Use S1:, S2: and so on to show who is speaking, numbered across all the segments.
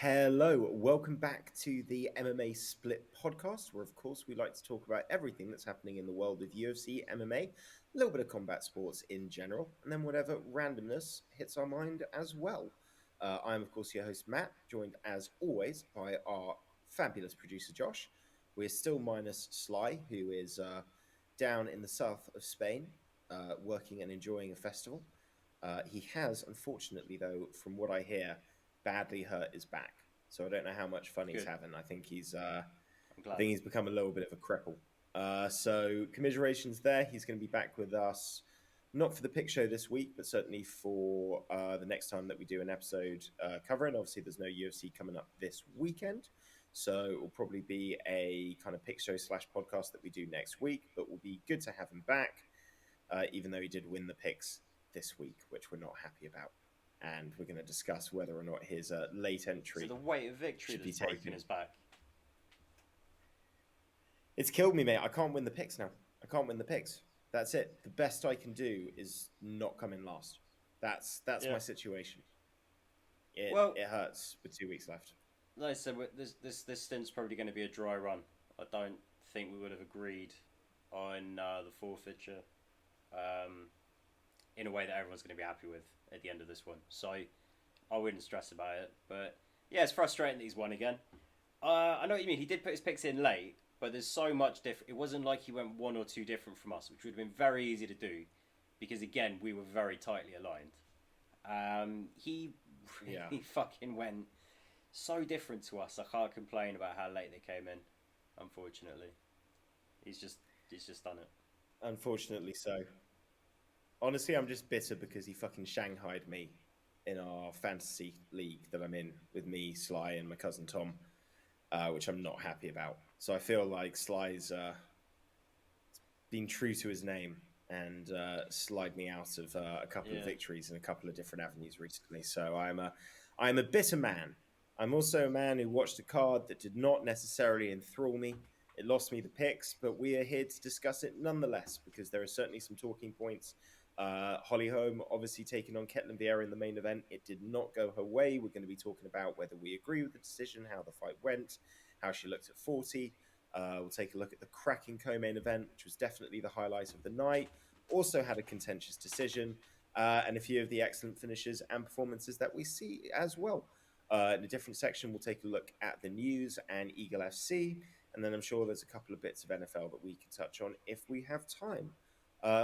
S1: Hello, welcome back to the MMA Split podcast, where of course we like to talk about everything that's happening in the world of UFC, MMA, a little bit of combat sports in general, and then whatever randomness hits our mind as well. I'm of course your host Matt, joined as always by our fabulous producer Josh. We're still minus Sly, who is down in the south of Spain, working and enjoying a festival. He has, unfortunately, though, from what I hear, badly hurt his back. So I don't know how much fun he's
S2: Good.
S1: having.
S2: I'm
S1: I
S2: glad.
S1: think he's become a little bit of a cripple. So commiserations there. He's going to be back with us, not for the pick show this week, but certainly for the next time that we do an episode covering. Obviously, there's no UFC coming up this weekend. So it will probably be a kind of pick show slash podcast that we do next week, but will be good to have him back, even though he did win the picks this week, which we're not happy about. And we're going to discuss whether or not his late
S2: Is it the
S1: entry
S2: weight of victory
S1: should be
S2: that's broken
S1: taken.
S2: his back?
S1: It's killed me, mate. I can't win the picks now. I can't win the picks. That's it. The best I can do is not come in last. That's my
S2: Yeah.
S1: situation. It
S2: Well,
S1: it hurts with 2 weeks left.
S2: like I said, this stint's probably going to be a dry run. I don't think we would have agreed on the forfeiture um, in a way that everyone's going to be happy with at the end of this one. So I wouldn't stress about it. But yeah, it's frustrating that he's won again. I know what you mean. He did put his picks in late, but there's so much different. It wasn't like he went one or two different from us, which would have been very easy to do because again we were very tightly aligned. He
S1: Yeah.
S2: really fucking went so different to us. I can't complain about how late they came in. Unfortunately, he's just done it.
S1: Unfortunately so. Honestly, I'm just bitter because he fucking shanghaied me in our fantasy league that I'm in with me, Sly, and my cousin Tom, which I'm not happy about. So I feel like Sly's been true to his name and slide me out of a couple of
S2: Yeah.
S1: victories in a couple of different avenues recently. So I'm a bitter man. I'm also a man who watched a card that did not necessarily enthrall me. It lost me the picks, but we are here to discuss it nonetheless because there are certainly some talking points. Holly Holm obviously taking on Ketlin Vieira in the main event. It did not go her way. We're going to be talking about whether we agree with the decision, how the fight went, how she looked at 40. We'll take a look at the cracking co-main event, which was definitely the highlight of the night. Also had a contentious decision and a few of the excellent finishes and performances that we see as well. In a different section, we'll take a look at the news and Eagle FC, and then I'm sure there's a couple of bits of NFL that we could touch on if we have time.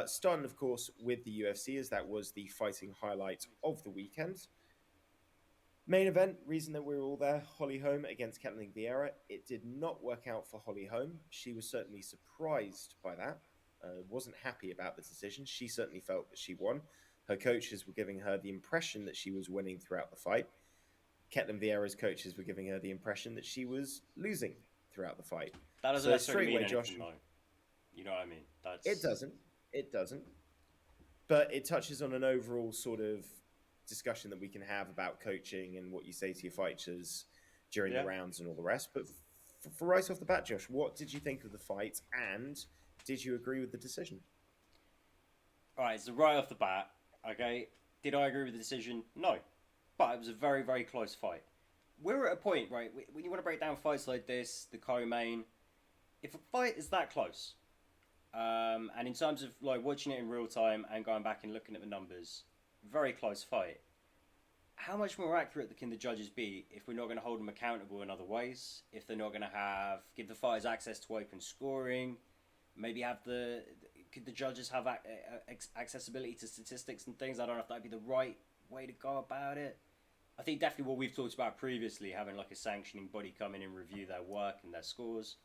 S1: Starting, of course, with the UFC, as that was the fighting highlight of the weekend. Main event, reason that we were all there, Holly Holm against Kathleen Vieira. It did not work out for Holly Holm. She was certainly surprised by that. Wasn't happy about the decision. She certainly felt that she won. Her coaches were giving her the impression that she was winning throughout the fight. Ketlin Vieira's coaches were giving her the impression that she was losing throughout the fight.
S2: That doesn't
S1: So
S2: necessarily
S1: straight
S2: mean
S1: away, Josh,
S2: anything, though. You know what I mean?
S1: it
S2: That's
S1: doesn't. It doesn't. But it touches on an overall sort of discussion that we can have about coaching and what you say to your fighters during the
S2: yeah.
S1: rounds and all the rest. But for right off the bat, Josh, what did you think of the fight, and did you agree with the decision?
S2: All right. So right off the bat, okay. Did I agree with the decision? No, but it was a very very close fight. We're at a point, right? When you want to break down fights like this, the co-main, if a fight is that close, and in terms of like watching it in real time and going back and looking at the numbers, very close fight. How much more accurate can the judges be if we're not going to hold them accountable in other ways? If they're not going to give the fighters access to open scoring, maybe have could the judges have accessibility to statistics and things? I don't know if that'd be the right way to go about it. I think definitely what we've talked about previously, having like a sanctioning body come in and review their work and their scores,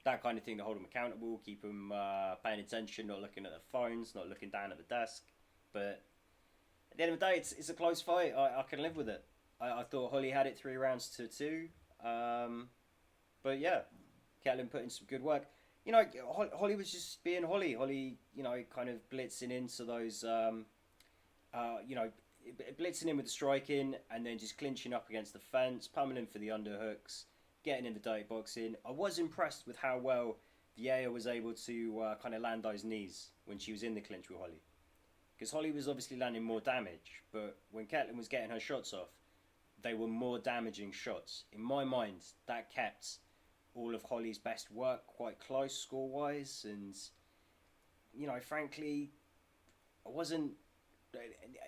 S2: that kind of thing to hold them accountable, keep them paying attention, not looking at their phones, not looking down at the desk. But at the end of the day, it's a close fight. I can live with it. I thought Holly had it 3 rounds to 2. But yeah, Caitlin put in some good work. You know, Holly was just being Holly. Holly, you know, kind of blitzing into those, you know, blitzing in with the striking and then just clinching up against the fence, pummeling for the underhooks, getting in the dirty boxing. I was impressed with how well Vieira was able to kind of land those knees when she was in the clinch with Holly. Because Holly was obviously landing more damage, but when Caitlin was getting her shots off, they were more damaging shots. In my mind, that kept all of Holly's best work quite close score wise, and frankly, I wasn't.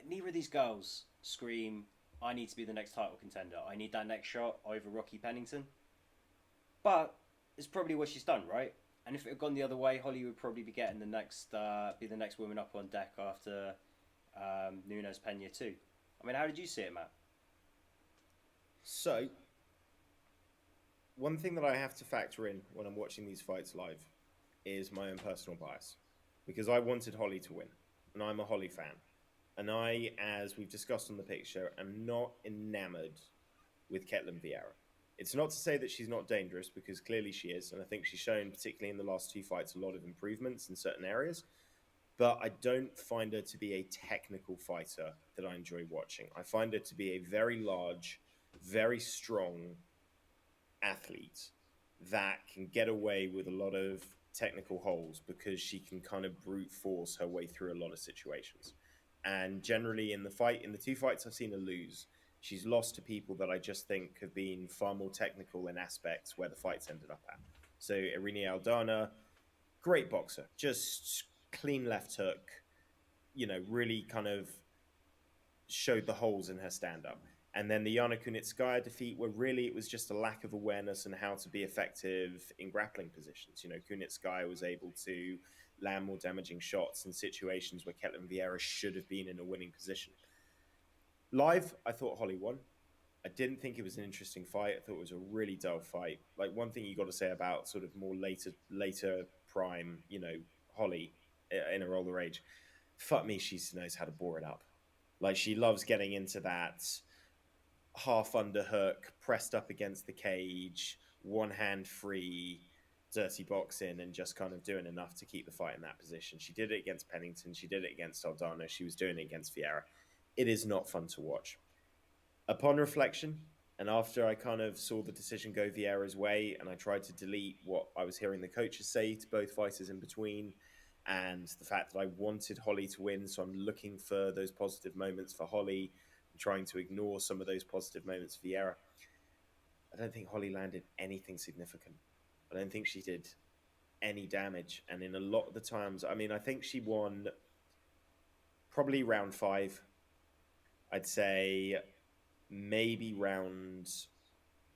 S2: Neither of these girls scream, "I need to be the next title contender. I need that next shot over Rocky Pennington." But it's probably what she's done, right? And if it had gone the other way, Holly would probably be getting be the next woman up on deck after Nunes Pena too. I mean, how did you see it, Matt?
S1: So, one thing that I have to factor in when I'm watching these fights live is my own personal bias. Because I wanted Holly to win, and I'm a Holly fan. And I, as we've discussed on the picture, am not enamored with Ketlin Vieira. It's not to say that she's not dangerous, because clearly she is, and I think she's shown, particularly in the last two fights, a lot of improvements in certain areas. But I don't find her to be a technical fighter that I enjoy watching. I find her to be a very large, very strong athlete that can get away with a lot of technical holes because she can kind of brute force her way through a lot of situations. And generally, in the two fights I've seen her lose, she's lost to people that I just think have been far more technical in aspects where the fights ended up at. So Irene Aldana, great boxer, just clean left hook, really kind of showed the holes in her stand up. And then the Yana Kunitskaya defeat, where really it was just a lack of awareness and how to be effective in grappling positions. Kunitskaya was able to land more damaging shots in situations where Ketlin Vieira should have been in a winning position. Live, I thought Holly won. I didn't think it was an interesting fight. I thought it was a really dull fight. Like, one thing you got to say about sort of more later prime, Holly in her older age, fuck me, she knows how to bore it up. Like, she loves getting into that half underhook, pressed up against the cage, one hand free, dirty boxing, and just kind of doing enough to keep the fight in that position. She did it against Pennington. She did it against Aldana. She was doing it against Vieira. It is not fun to watch. Upon reflection, and after I kind of saw the decision go Vieira's way, and I tried to delete what I was hearing the coaches say to both fighters in between, and the fact that I wanted Holly to win, so I'm looking for those positive moments for Holly and trying to ignore some of those positive moments for Vieira. I don't think Holly landed anything significant. I don't think she did any damage. And in a lot of the times, I mean, I think she won probably round 5. I'd say maybe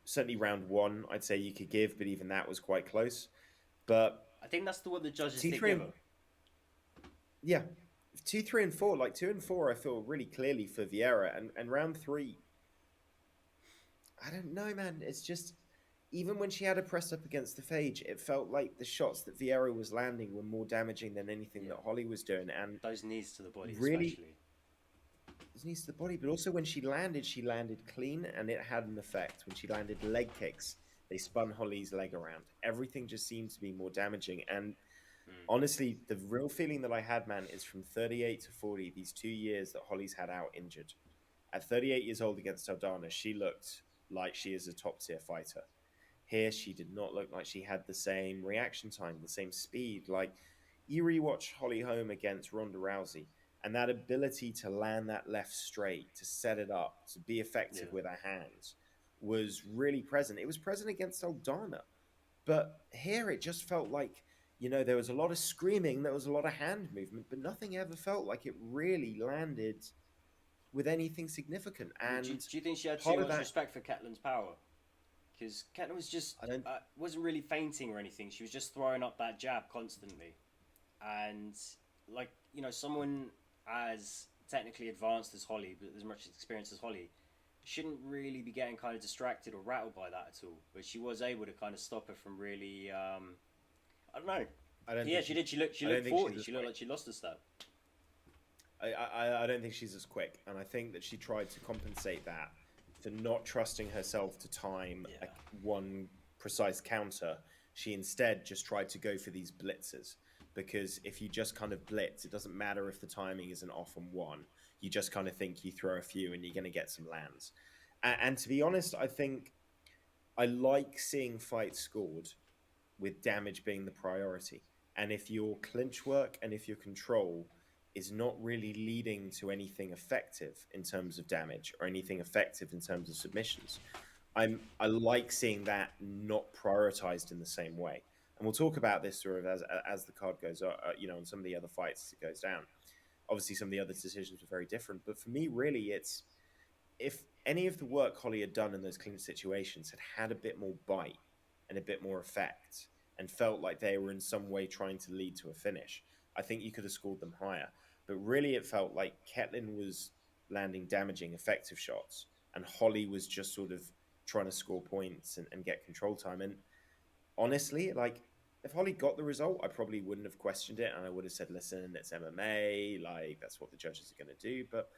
S1: certainly round 1, I'd say you could give, but even that was quite close. But
S2: I think that's the one the judges
S1: T
S2: did
S1: three,
S2: give her.
S1: yeah, 2, 3, and 4, like 2 and 4, I feel really clearly for Vieira, and round 3, I don't know, man. It's just, even when she had a press up against the Phage, it felt like the shots that Vieira was landing were more damaging than anything
S2: Yeah.
S1: that Holly was doing, and
S2: Those knees to the body,
S1: really,
S2: especially.
S1: his knees to the body. But also when she landed clean, and it had an effect. When she landed leg kicks, they spun Holly's leg around. Everything just seemed to be more damaging, and
S2: Mm.
S1: honestly, the real feeling that I had, man, is from 38 to 40, these 2 years that Holly's had out injured. At 38 years old against Aldana, she looked like she is a top tier fighter. Here, she did not look like she had the same reaction time, the same speed. Like, you rewatch Holly Holm against Ronda Rousey, and that ability to land that left straight, to set it up, to be effective
S2: Yeah.
S1: with her hands was really present. It was present against Aldana. But here it just felt like, there was a lot of screaming, there was a lot of hand movement, but nothing ever felt like it really landed with anything significant.
S2: Well,
S1: And
S2: do you think she had too
S1: part of
S2: much
S1: that,
S2: respect for Ketlin's power? Because Ketlin was just
S1: I don't,
S2: wasn't really feinting or anything. She was just throwing up that jab constantly, and like someone as technically advanced as Holly, but as much experience as Holly, shouldn't really be getting kind of distracted or rattled by that at all. But she was able to kind of stop her from really. I don't know.
S1: I don't
S2: Yeah,
S1: think
S2: she
S1: she's,
S2: did. She
S1: I don't
S2: looked
S1: think
S2: 40.
S1: she's as
S2: She looked
S1: quick.
S2: like she lost a step.
S1: I don't think she's as quick, and I think that she tried to compensate that for not trusting herself to time
S2: Yeah.
S1: one precise counter. She instead just tried to go for these blitzes, because if you just kind of blitz, it doesn't matter if the timing isn't off on one. You just kind of think you throw a few and you're going to get some lands. And to be honest, I think I like seeing fights scored with damage being the priority. And if your clinch work and if your control is not really leading to anything effective in terms of damage or anything effective in terms of submissions. I like seeing that not prioritized in the same way. And we'll talk about this sort of as the card goes, on some of the other fights as it goes down. Obviously, some of the other decisions were very different, but for me, really, it's if any of the work Holly had done in those clinch situations had a bit more bite and a bit more effect and felt like they were in some way trying to lead to a finish, I think you could have scored them higher. But really, it felt like Ketlin was landing damaging, effective shots, and Holly was just sort of trying to score points and get control time. And honestly, like, if Holly got the result, I probably wouldn't have questioned it, and I would have said, "Listen, it's MMA. Like, that's what the judges are going to do." But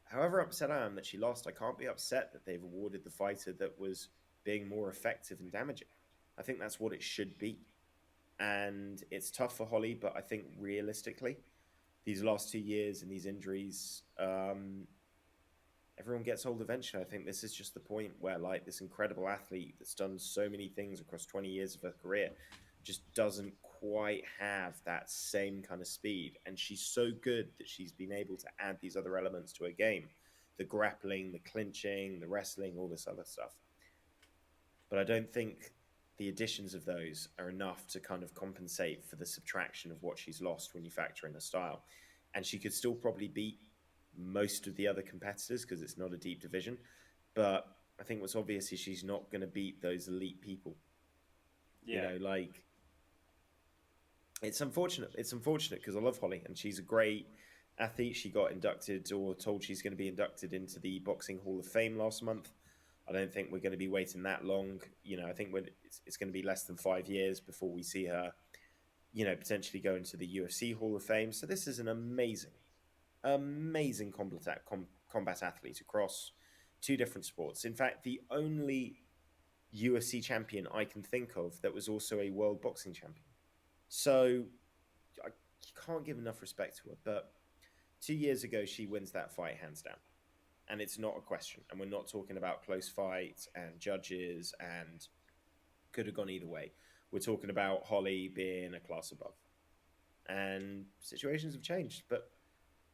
S1: however upset I am that she lost, I can't be upset that they've awarded the fighter that was being more effective and damaging. I think that's what it should be. And it's tough for Holly, but I think realistically, these last 2 years and these injuries, everyone gets old eventually. I think this is just the point where, like, this incredible athlete that's done so many things across 20 years of her career just doesn't quite have that same kind of speed. And she's so good that she's been able to add these other elements to her game: the grappling, the clinching, the wrestling, all this other stuff. But I don't think the additions of those are enough to kind of compensate for the subtraction of what she's lost when you factor in her style. And she could still probably beat most of the other competitors because it's not a deep division. But I think what's obvious is she's not going to beat those elite people.
S2: Yeah.
S1: Like, it's unfortunate. It's unfortunate because I love Holly and she's a great athlete. She got inducted, or told she's going to be inducted, into the Boxing Hall of Fame last month. I don't think we're going to be waiting that long. I think it's going to be less than 5 years before we see her, potentially go into the UFC Hall of Fame. So this is an amazing combat athlete across two different sports. In fact, the only UFC champion I can think of that was also a world boxing champion. So you can't give enough respect to her. But 2 years ago, she wins that fight hands down. And it's not a question. And we're not talking about close fights and judges and could have gone either way. We're talking about Holly being a class above. And situations have changed. But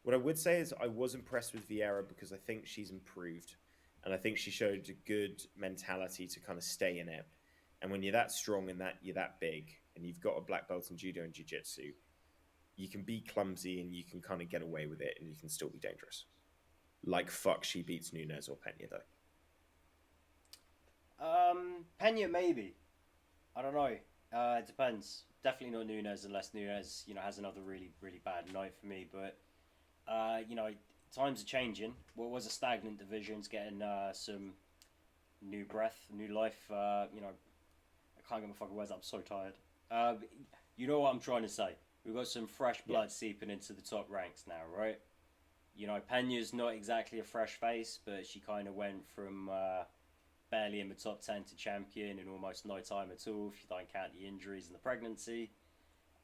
S1: what I would say is I was impressed with Vieira because I think she's improved. And I think she showed a good mentality to kind of stay in it. And when you're that strong and you're that big and you've got a black belt in judo and jiu-jitsu, you can be clumsy and you can kind of get away with it and you can still be dangerous. Like, fuck, she beats Nunes or Pena, though.
S2: Pena maybe. I don't know. It depends. Definitely not Nunes unless Nunes, has another really, really bad night for me. But, times are changing. What was a stagnant division's getting some new breath, new life. I can't get my fucking words up. I'm so tired. You know what I'm trying to say. We've got some fresh blood seeping into the top ranks now, right? Pena's not exactly a fresh face, but she kind of went from barely in the top 10 to champion in almost no time at all, if you don't count the injuries and the pregnancy.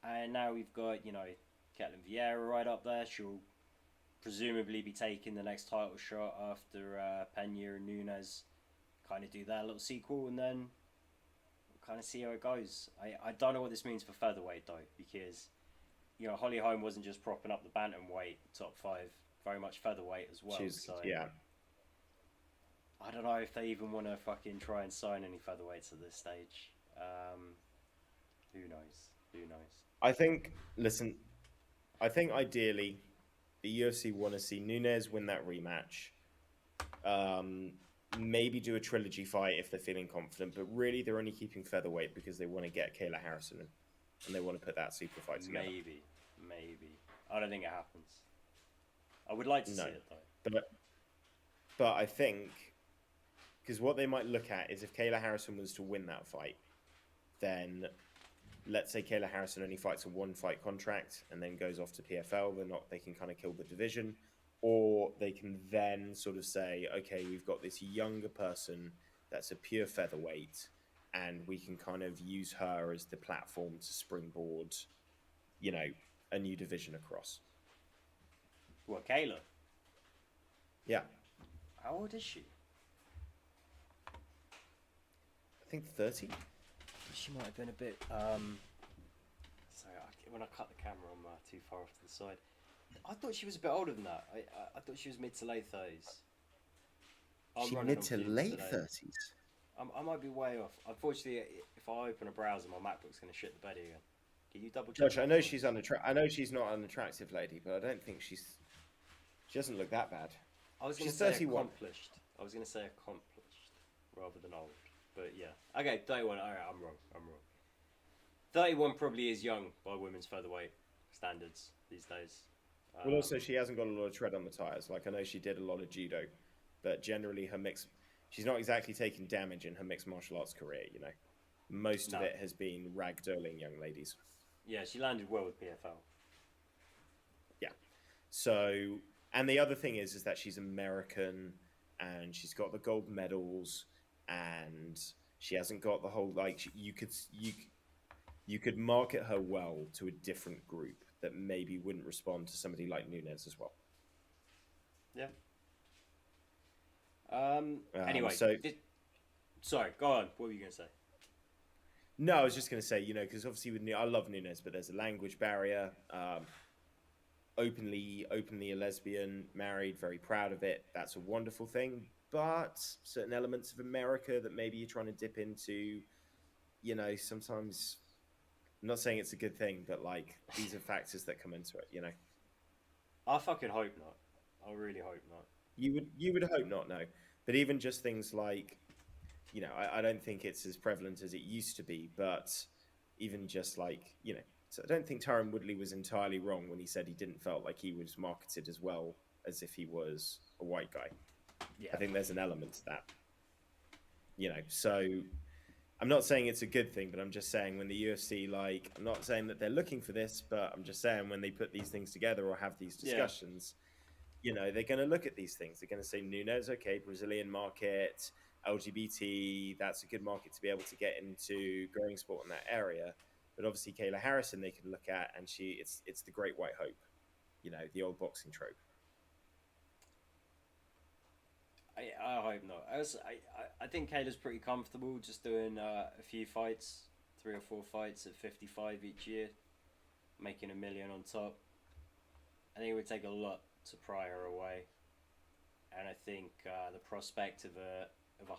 S2: And now we've got, Ketlin Vieira right up there. She'll presumably be taking the next title shot after Pena and Nunes kind of do their little sequel, and then we'll kind of see how it goes. I don't know what this means for featherweight, though, because, Holly Holm wasn't just propping up the bantamweight top 5, very much featherweight as well.
S1: Yeah.
S2: I don't know if they even want to fucking try and sign any featherweights at this stage. Who knows?
S1: I think ideally the UFC want to see Nunes win that rematch. Maybe do a trilogy fight if they're feeling confident, but really they're only keeping featherweight because they want to get Kayla Harrison in, and they want to put that super fight together.
S2: Maybe. I don't think it happens. I would like to see it though.
S1: But I think, because what they might look at is if Kayla Harrison was to win that fight, then let's say Kayla Harrison only fights a 1-fight contract and then goes off to PFL. They can kind of kill the division, or they can then sort of say, okay, we've got this younger person that's a pure featherweight, and we can kind of use her as the platform to springboard, a new division across.
S2: What, Kayla?
S1: Yeah.
S2: How old is she?
S1: I think 30.
S2: She might have been a bit. Sorry, when I cut the camera, I'm too far off to the side. I thought she was a bit older than that. I thought she was mid to late 30s. I'm
S1: She
S2: running
S1: mid
S2: on
S1: to
S2: fumes
S1: late
S2: today.
S1: 30s.
S2: I might be way off. Unfortunately, if I open a browser, my MacBook's going to shit the bed again. Can you double check
S1: Josh,
S2: that
S1: I know
S2: for
S1: she's
S2: us?
S1: I know she's not an attractive lady, but I don't think she doesn't look that bad.
S2: I was going to
S1: She's
S2: say
S1: 31.
S2: accomplished. I was going to say accomplished rather than old. But yeah. Okay, 31. Alright, I'm wrong. I'm wrong. 31 probably is young by women's featherweight standards these days.
S1: Well, also
S2: Um,
S1: she hasn't got a lot of tread on the tires. Like I know she did a lot of judo, but generally she's not exactly taking damage in her mixed martial arts career. You know, most of
S2: no.
S1: it has been ragdolling young ladies.
S2: Yeah, she landed well with PFL.
S1: Yeah. So, and the other thing is that she's American and she's got the gold medals and she hasn't got the whole like you could market her well to a different group that maybe wouldn't respond to somebody like Nunes as well.
S2: Yeah.
S1: Um,
S2: Anyway,
S1: so
S2: sorry, go on. What were you going to say?
S1: no, I was just going to say, you know, because obviously I love Nunes, but there's a language barrier. Openly a lesbian, married, very proud of it. That's a wonderful thing. But certain elements of America that maybe you're trying to dip into, you know, sometimes I'm not saying it's a good thing, but like these are factors that come into it, you know.
S2: I fucking hope not. I really hope not.
S1: You would hope not, no. But even just things like, you know, I don't think it's as prevalent as it used to be, but even just like, you know, so I don't think Tyron Woodley was entirely wrong when he said he didn't felt like he was marketed as well as if he was a white guy. I
S2: Yeah.
S1: think there's an element to that, you know. So I'm not saying it's a good thing, but I'm just saying when the UFC, like, I'm not saying that they're looking for this, but I'm just saying when they put these things together or have these
S2: Yeah.
S1: discussions, you know, they're going to look at these things. They're going to say, Nunes, okay, Brazilian market, LGBT, that's a good market to be able to get into growing sport in that area. But obviously, Kayla Harrison, they can look at, and it's the great white hope, you know, the old boxing trope.
S2: I hope not. I think Kayla's pretty comfortable just doing a few fights, 3 or 4 fights at 55 each year, making $1 million on top. I think it would take a lot to pry her away, and I think the prospect of a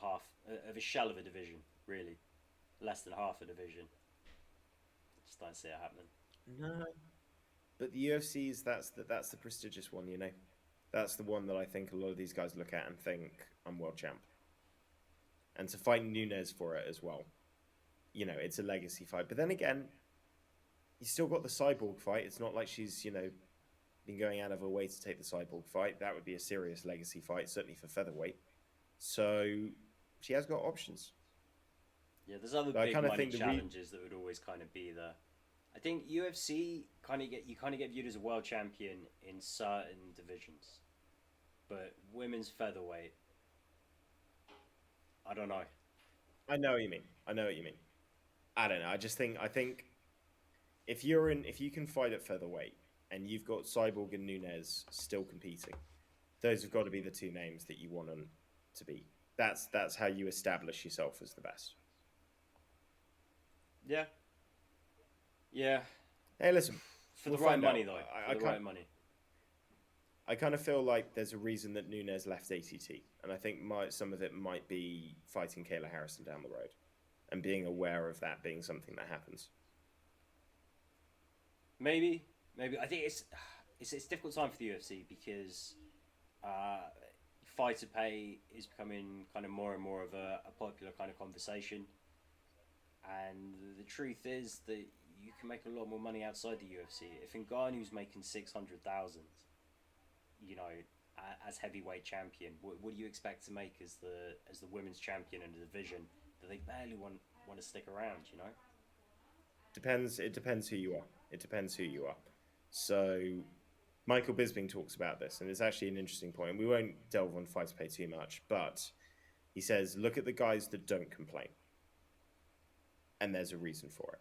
S2: half of a shell of a division, really, less than half a division, just don't see it happening.
S1: No, but the UFC's that's the prestigious one, you know. That's the one that I think a lot of these guys look at and think I'm world champ, and to fight Nunes for it as well. You know, it's a legacy fight. But then again, you still got the cyborg fight. It's not like she's, you know, been going out of her way to take the cyborg fight. That would be a serious legacy fight, certainly for featherweight. So she has got options.
S2: Yeah, there's other
S1: But I
S2: big
S1: kind of
S2: money
S1: think
S2: challenges that would always kind of be there. I think UFC kind of get viewed as a world champion in certain divisions, but women's featherweight, I don't know.
S1: I know what you mean. I know what you mean. I don't know. I think if you can fight at featherweight and you've got Cyborg and Nunes still competing, those have got to be the two names that you want them to be. That's how you establish yourself as the best.
S2: Yeah, yeah.
S1: Hey, listen,
S2: For
S1: we'll
S2: the right
S1: find
S2: money
S1: out.
S2: though, for
S1: I
S2: the
S1: can't.
S2: right money.
S1: I kind of feel like there's a reason that Nunes left ATT, and I think some of it might be fighting Kayla Harrison down the road, and being aware of that being something that happens.
S2: Maybe, maybe. I think it's a difficult time for the UFC because uh, fighter pay is becoming kind of more and more of a popular kind of conversation. And the truth is that you can make a lot more money outside the UFC. If Ngannou's making 600,000, you know, as heavyweight champion, what do you expect to make as the women's champion in the division that they barely want to stick around? You know.
S1: Depends. It depends who you are. It depends who you are. So Michael Bisping talks about this, and it's actually an interesting point. We won't delve on fight to pay too much, but he says, look at the guys that don't complain, and there's a reason for it.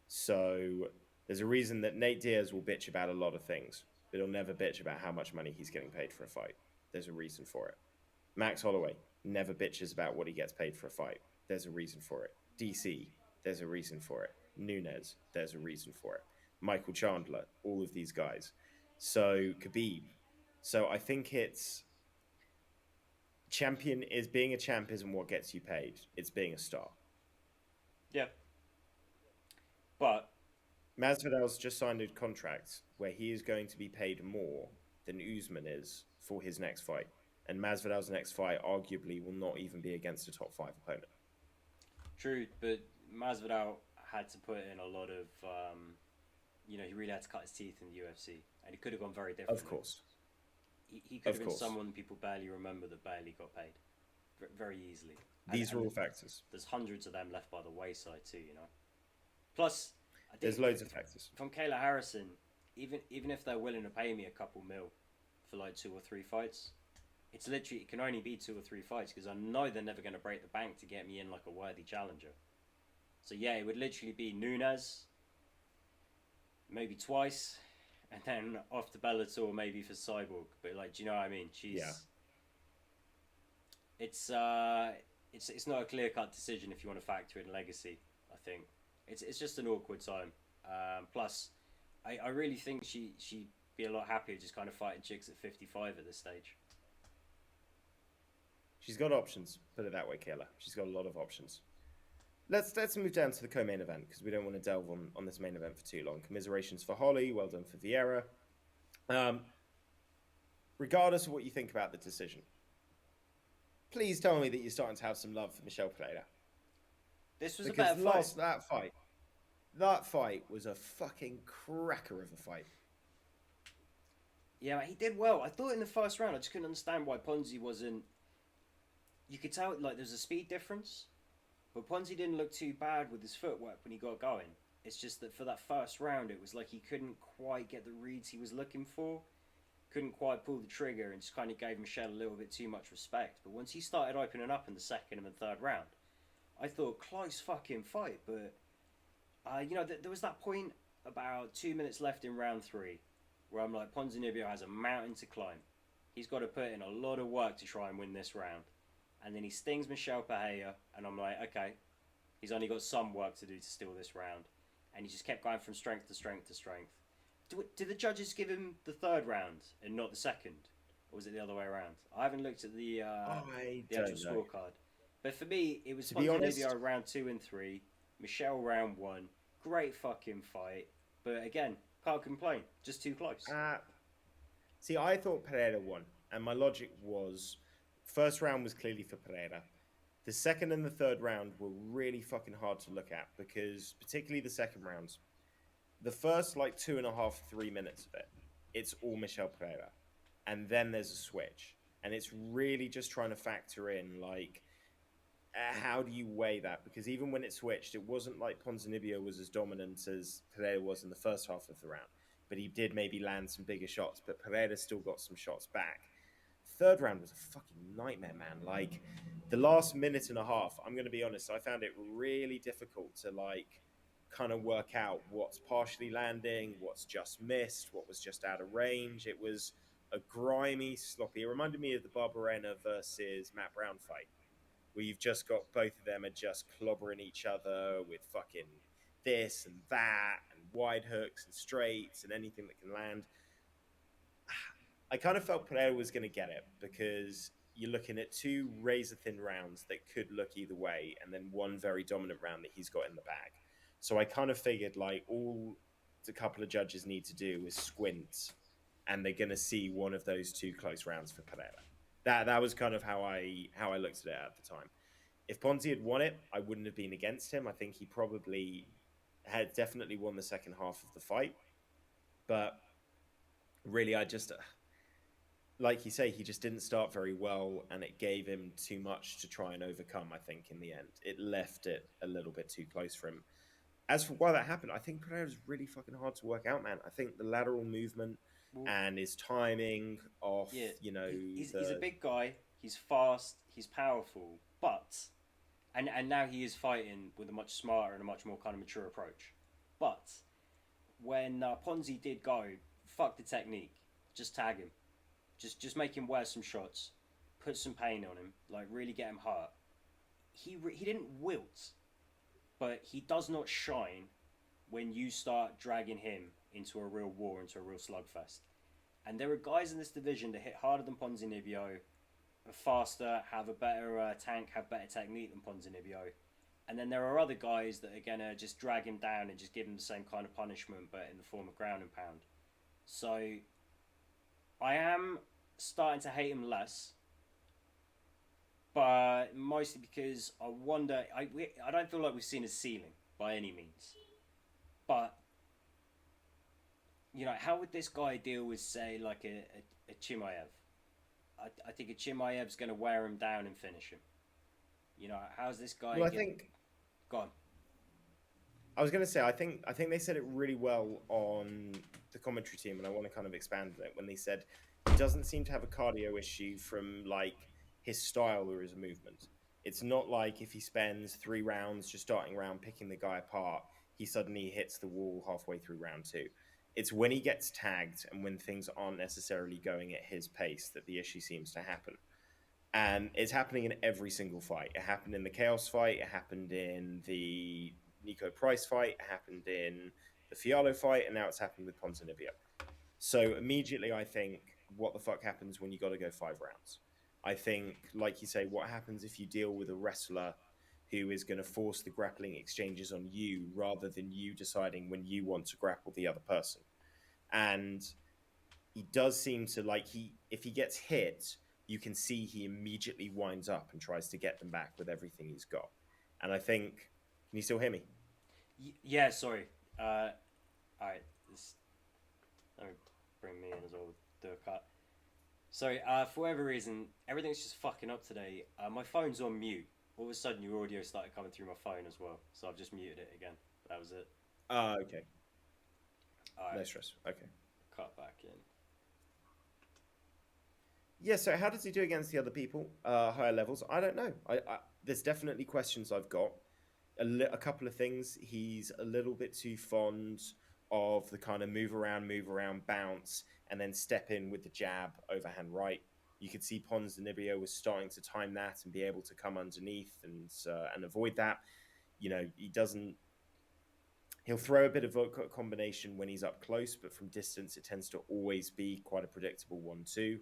S1: So there's a reason that Nate Diaz will bitch about a lot of things, but he'll never bitch about how much money he's getting paid for a fight. There's a reason for it. Max Holloway never bitches about what he gets paid for a fight. There's a reason for it. DC, there's a reason for it. Nunes, there's a reason for it. Michael Chandler, all of these guys. So Khabib. So I think it's champion is being a champ isn't what gets you paid. It's being a star.
S2: Yeah, but
S1: Masvidal's just signed a contract where he is going to be paid more than Usman is for his next fight. And Masvidal's next fight arguably will not even be against a top five opponent.
S2: true. But Masvidal had to put in a lot of, he really had to cut his teeth in the UFC, and it could have gone very
S1: Of
S2: differently.
S1: course.
S2: He could have
S1: Of
S2: been
S1: course.
S2: someone people barely remember that barely got paid, very easily. And
S1: These are all factors.
S2: there's hundreds of them left by the wayside too. Plus, I
S1: There's
S2: think
S1: loads of factors.
S2: from Kayla Harrison, even if they're willing to pay me a couple mil for like 2 or 3 fights, it can only be 2 or 3 fights because I know they're never going to break the bank to get me in like a worthy challenger. So yeah, it would literally be Nunes, maybe twice, and then off to Bellator maybe for Cyborg. But like, do you know what I mean?
S1: Yeah.
S2: It's it's not a clear cut decision if you want to factor in legacy. I think it's just an awkward time. Plus, I really think she'd be a lot happier just kind of fighting chicks at 55 at this stage.
S1: She's got options. Put it that way, Kayla. She's got a lot of options. Let's move down to the co-main event because we don't want to delve on this main event for too long. Commiserations for Holly. Well done for Vieira. Um, Regardless of what you think about the decision, please tell me that you're starting to have some love for Michelle Pereira.
S2: This was a
S1: Because
S2: better fight.
S1: that fight was a fucking cracker of a fight.
S2: Yeah, he did well. I thought in the first round, I just couldn't understand why Ponzi wasn't. You could tell like there's a speed difference, but Ponzi didn't look too bad with his footwork when he got going. It's just that for that first round, it was like he couldn't quite get the reads he was looking for, couldn't quite pull the trigger, and just kind of gave Michelle a little bit too much respect. But once he started opening up in the second and the third round, I thought close fucking fight. But there was that point about 2 minutes left in round three where I'm like, Ponzinibbio has a mountain to climb. He's got to put in a lot of work to try and win this round. And then he stings Michelle Pereira, and I'm like, okay, he's only got some work to do to steal this round. And he just kept going from strength to strength to strength. Did the judges give him the third round and not the second? Or was it the other way around? I haven't looked at the
S1: I
S2: the
S1: don't
S2: actual
S1: know.
S2: scorecard. But for me, it was
S1: To be honest,
S2: Ponzinibbio round 2 and 3, Michelle round 1. Great fucking fight. But again, can't complain. Just too close.
S1: see, I thought Pereira won, and my logic was first round was clearly for Pereira. The second and the third round were really fucking hard to look at because, particularly the second rounds, the first like 2.5, 3 minutes of it, it's all Michelle Pereira, and then there's a switch, and it's really just trying to factor in like how do you weigh that? Because even when it switched, it wasn't like Ponzinibbio was as dominant as Pereira was in the first half of the round, but he did maybe land some bigger shots, but Pereira still got some shots back. Third round was a fucking nightmare, man. Like the last minute and a half, I'm going to be honest, I found it really difficult to like kind of work out what's partially landing, what's just missed, what was just out of range. It was a grimy, sloppy. It reminded me of the Barberena versus Matt Brown fight, where you've just got both of them are just clobbering each other with fucking this and that and wide hooks and straights and anything that can land. I kind of felt Pereira was going to get it because you're looking at two razor thin rounds that could look either way, and then one very dominant round that he's got in the bag. So I kind of figured like all a couple of judges need to do is squint, and they're going to see one of those two close rounds for Pereira. That was kind of how I looked at it at the time. If Ponzi had won it, I wouldn't have been against him. I think he probably had definitely won the second half of the fight, but really, I just like you say, he just didn't start very well, and it gave him too much to try and overcome. I think in the end, it left it a little bit too close for him. As for why that happened, I think Pereira's really fucking hard to work out, man. I think the lateral movement
S2: Well,
S1: and his timing off,
S2: yeah, he's a
S1: the
S2: big guy. He's fast. He's powerful. But and now he is fighting with a much smarter and a much more kind of mature approach. But when Ponzi did go, fuck the technique. Just tag him. Just make him wear some shots. Put some pain on him. Like really get him hurt. He didn't wilt, but he does not shine when you start dragging him into a real war, into a real slugfest. And there are guys in this division that hit harder than Ponzinibbio, are faster, have a better tank, have better technique than Ponzinibbio. And then there are other guys that are going to just drag him down and just give him the same kind of punishment, but in the form of ground and pound. So I am starting to hate him less, but mostly because I wonder. I don't feel like we've seen his ceiling by any means. But how would this guy deal with, say, like a Chimaev? I think a Chimaev's going to wear him down and finish him. How's this guy?
S1: Well, I think
S2: Gone.
S1: I was going to say I think they said it really well on the commentary team, and I want to kind of expand on it when they said he doesn't seem to have a cardio issue from like his style or his movement. It's not like if he spends 3 rounds just starting round picking the guy apart, he suddenly hits the wall halfway through round two. It's when he gets tagged and when things aren't necessarily going at his pace that the issue seems to happen. And it's happening in every single fight. It happened in the Chaos fight. It happened in the Nico Price fight. It happened in the Fialo fight. And now it's happened with Ponzinibbio. So immediately I think, what the fuck happens when you got to go 5 rounds? I think, like you say, what happens if you deal with a wrestler who is going to force the grappling exchanges on you rather than you deciding when you want to grapple the other person? And he does seem to if he gets hit, you can see he immediately winds up and tries to get them back with everything he's got. And I think, can you still hear me?
S2: Yeah, sorry. All right. Let me bring me in as well. Do a cut. Sorry. For whatever reason, everything's just fucking up today. My phone's on mute. All of a sudden, your audio started coming through my phone as well. So I've just muted it again. That was it.
S1: Okay.
S2: All right.
S1: No stress. Okay.
S2: Cut back in.
S1: Yeah, so how does he do against the other people, higher levels? I don't know. There's definitely questions I've got. A couple of things. He's a little bit too fond of the kind of move around, bounce, and then step in with the jab, overhand right. You could see Ponzinibbio was starting to time that and be able to come underneath and avoid that. He doesn't. He'll throw a bit of a combination when he's up close, but from distance, it tends to always be quite a predictable 1-2.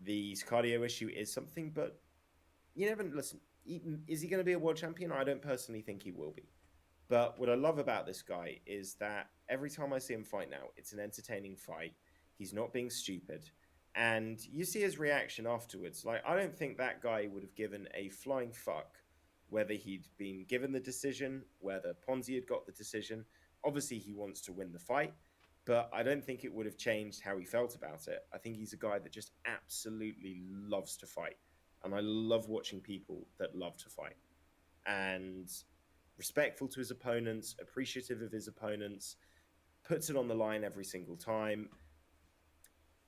S1: The cardio issue is something, but you never listen. Is he going to be a world champion? I don't personally think he will be. But what I love about this guy is that every time I see him fight now, it's an entertaining fight. He's not being stupid. And you see his reaction afterwards. Like, I don't think that guy would have given a flying fuck whether he'd been given the decision, whether Ponzi had got the decision. Obviously, he wants to win the fight, but I don't think it would have changed how he felt about it. I think he's a guy that just absolutely loves to fight. And I love watching people that love to fight. And respectful to his opponents, appreciative of his opponents, puts it on the line every single time.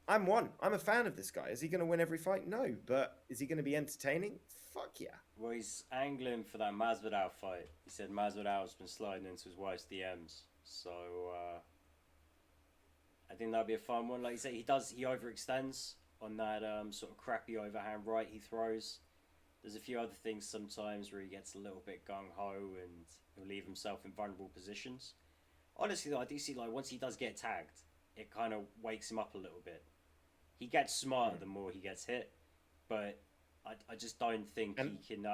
S1: I'm a fan of this guy. Is he going to win every fight? No. But is he going to be entertaining? Fuck yeah.
S2: Well, he's angling for that Masvidal fight. He said Masvidal's been sliding into his wife's DMs. So, I think that'd be a fun one. Like you say, he overextends on that sort of crappy overhand right he throws. There's a few other things sometimes where he gets a little bit gung-ho and he'll leave himself in vulnerable positions. Honestly, though, I do see, like, once he does get tagged, it kind of wakes him up a little bit. He gets smarter the more he gets hit, but I just don't think he can...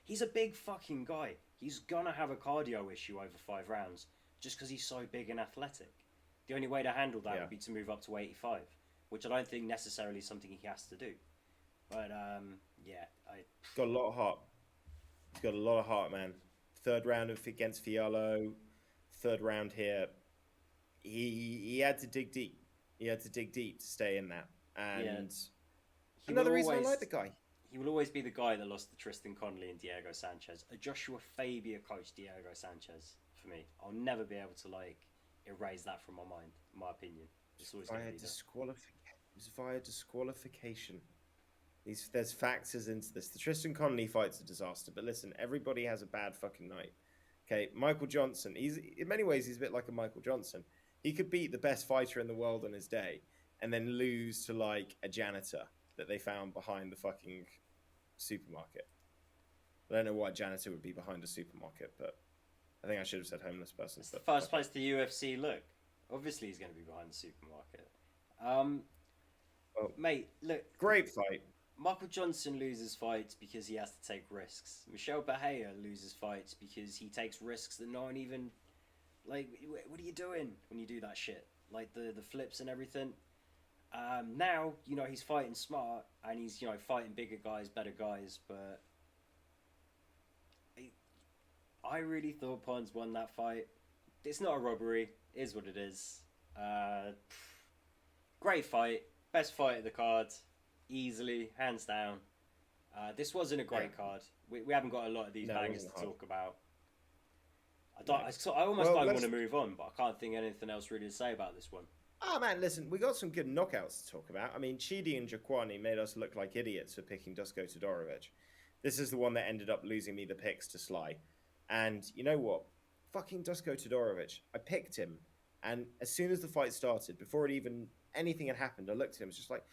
S2: he's a big fucking guy. He's going to have a cardio issue over 5 rounds just because he's so big and athletic. The only way to handle that would be to move up to 85, which I don't think necessarily is something he has to do. But,
S1: He's got a lot of heart. He's got a lot of heart, man. Third round against Fialo. Third round here. He had to dig deep. He had to dig deep to stay in that. And another reason I like the guy.
S2: He will always be the guy that lost to Tristan Connolly and Diego Sanchez. A Joshua Fabia coach Diego Sanchez, for me. I'll never be able to, erase that from my mind, in my opinion. It's always going to be there.
S1: It was via disqualification. There's factors into this. The Tristan Connolly fight's a disaster, but listen, everybody has a bad fucking night. Okay, Michael Johnson, in many ways, he's a bit like a Michael Johnson. He could beat the best fighter in the world on his day and then lose to, a janitor that they found behind the fucking supermarket. I don't know why a janitor would be behind a supermarket, but I think I should have said homeless person.
S2: It's the first place the UFC look. Obviously, he's going to be behind the supermarket. Um,
S1: Well,
S2: Mate, look,
S1: great fight.
S2: Michael Johnson loses fights because he has to take risks. Michel Bahia loses fights because he takes risks that no one even like. What are you doing when you do that shit? Like the flips and everything. Now he's fighting smart and he's fighting bigger guys, better guys. But I really thought Pons won that fight. It's not a robbery. It is what it is. Uh, Great fight. Best fight of the card. Easily, hands down. This wasn't a
S1: Yeah.
S2: great card. We haven't got a lot of these
S1: No, it
S2: bangers
S1: wasn't
S2: to
S1: hard.
S2: talk about. I
S1: No.
S2: don't. I almost
S1: Well,
S2: don't want
S1: let's.
S2: to move on, but I can't think of anything else really to say about this one.
S1: Oh man, listen, we got some good knockouts to talk about. I mean, Chidi and Jaquani made us look like idiots for picking Dusko Todorovic. This is the one that ended up losing me the picks to Sly. And you know what? Fucking Dusko Todorovic. I picked him, and as soon as the fight started, before it even anything had happened, I looked at him, was just like,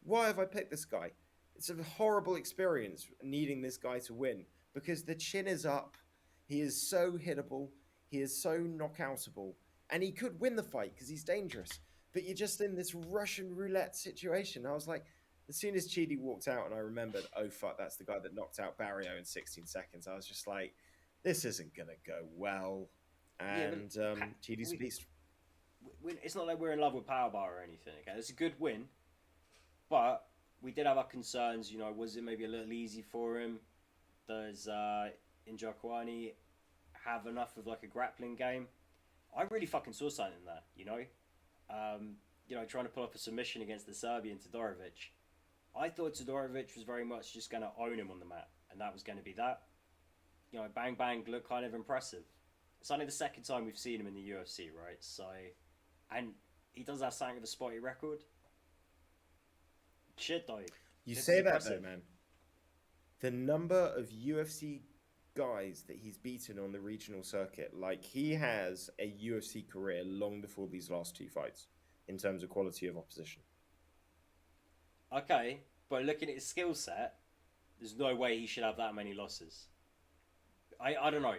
S1: why have I picked this guy? It's a horrible experience needing this guy to win because the chin is up. He is so hittable. He is so knockoutable, and he could win the fight because he's dangerous. But you're just in this Russian roulette situation. I was like, as soon as Chidi walked out and I remembered, oh fuck, that's the guy that knocked out Barrio in 16 seconds. I was just like, this isn't gonna go well.
S2: Yeah,
S1: And
S2: but
S1: Chidi's a beast.
S2: it's not like we're in love with Powerbar or anything. Okay, it's a good win, but we did have our concerns. Was it maybe a little easy for him? Does Injakwani have enough of like a grappling game? I really fucking saw something there. Trying to pull up a submission against the Serbian Todorovic. I thought Todorovic was very much just going to own him on the mat, and that was going to be that. Bang Bang looked kind of impressive. It's only the second time we've seen him in the UFC, right? So, and he does have something of a spotty record. Shit, though.
S1: You
S2: This is
S1: say that though,
S2: impressive.
S1: man. The number of UFC guys that he's beaten on the regional circuit, like he has a UFC career long before these last two fights in terms of quality of opposition.
S2: Okay, but looking at his skill set, there's no way he should have that many losses. I don't know.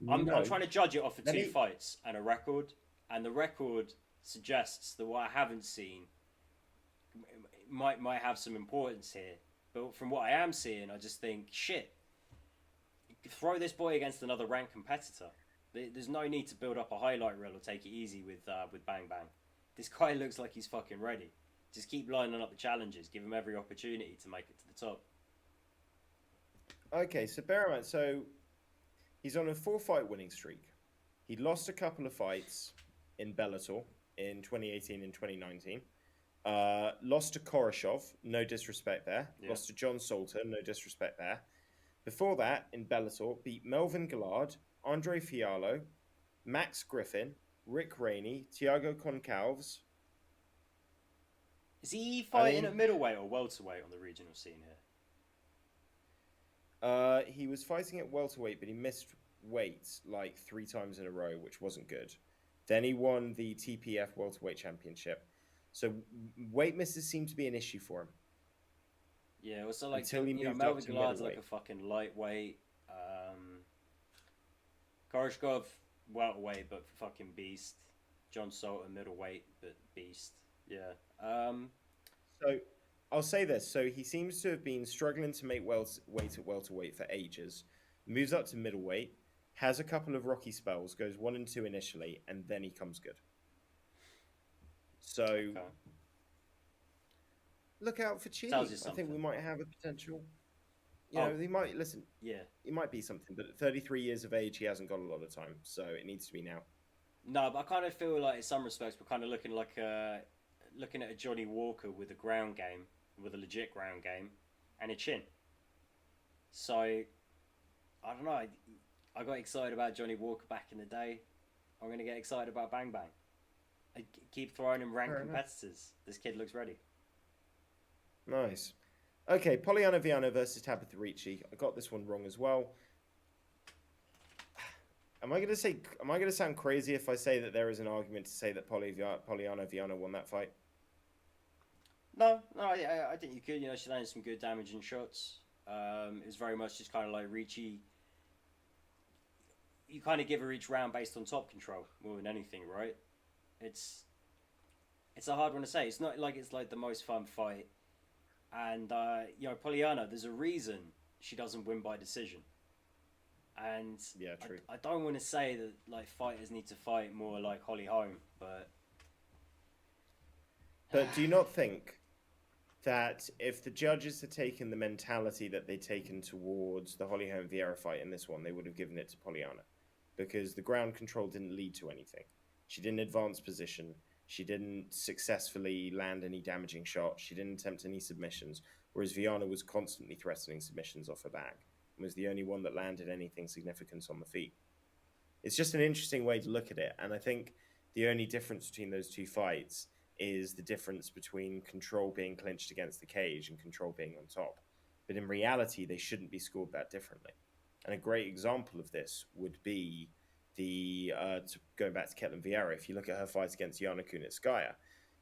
S2: I'm
S1: No.
S2: trying to judge it off of
S1: Let
S2: two
S1: me
S2: fights and a record, and the record suggests that what I haven't seen might have some importance here. But from what I am seeing, I just think shit. Throw this boy against another ranked competitor. There's no need to build up a highlight reel or take it easy with Bang Bang. This guy looks like he's fucking ready. Just keep lining up the challenges. Give him every opportunity to make it to the top.
S1: Okay, so bear in mind, so he's on a four-fight winning streak. He lost a couple of fights in Bellator in 2018 and 2019. Lost to Koroshov, no disrespect there.
S2: Yeah.
S1: Lost to John Salter, no disrespect there. Before that, in Bellator, beat Melvin Gillard, Andre Fiallo, Max Griffin, Rick Rainey, Thiago Concalves.
S2: Is he
S1: I
S2: fighting
S1: mean,
S2: at middleweight or welterweight on the regional scene here?
S1: he was fighting at welterweight, but he missed weight like 3 times in a row, which wasn't good. Then he won the TPF welterweight championship. So weight misses seem to be an issue for him
S2: Yeah, also like
S1: until he moved up
S2: Melvin
S1: to
S2: Gillard's like
S1: middleweight.
S2: a fucking lightweight. Koreshkov welterweight but fucking beast. John Salter middleweight but beast. Yeah.
S1: So I'll say this. So he seems to have been struggling to make weight at welterweight for ages. Moves up to middleweight, has a couple of rocky spells, goes 1 and 2 initially, and then he comes good. So
S2: Okay.
S1: look out for
S2: Tells you
S1: Chidi. I think we
S2: something.
S1: might have a potential.
S2: Oh
S1: He might listen.
S2: yeah.
S1: He might be something, but at 33 years of age, he hasn't got a lot of time, so it needs to be now.
S2: No, but I kind of feel like in some respects we're kind of looking at a Johnny Walker with a ground game, with a legit ground game, and a chin. So I don't know. I got excited about Johnny Walker back in the day. I'm gonna get excited about Bang Bang. Keep throwing him ranked
S1: Fair enough.
S2: competitors. This kid looks ready.
S1: Nice. Okay, Poliana Viana versus Tabitha Ricci. I got this one wrong as well. Am I going to sound crazy if I say that there is an argument to say that Poliana Viana won that fight?
S2: No, I think you could. She landed some good damaging shots. It was very much just kind of like Ricci. You kind of give her each round based on top control more than anything, right? It's it's a hard one to say. It's not like it's like the most fun fight. And Pollyanna, there's a reason she doesn't win by decision. And
S1: Yeah, true.
S2: I don't want to say that like fighters need to fight more like Holly Holm, but
S1: But do you not think that if the judges had taken the mentality that they'd taken towards the Holly Holm Vieira fight in this one, they would have given it to Pollyanna because the ground control didn't lead to anything. She didn't advance position. She didn't successfully land any damaging shots. She didn't attempt any submissions, whereas Viana was constantly threatening submissions off her back and was the only one that landed anything significant on the feet. It's just an interesting way to look at it. And I think the only difference between those two fights is the difference between control being clinched against the cage and control being on top. But in reality, they shouldn't be scored that differently. And a great example of this would be going back to Ketlin Vieira. If you look at her fight against Yana Kunitskaya,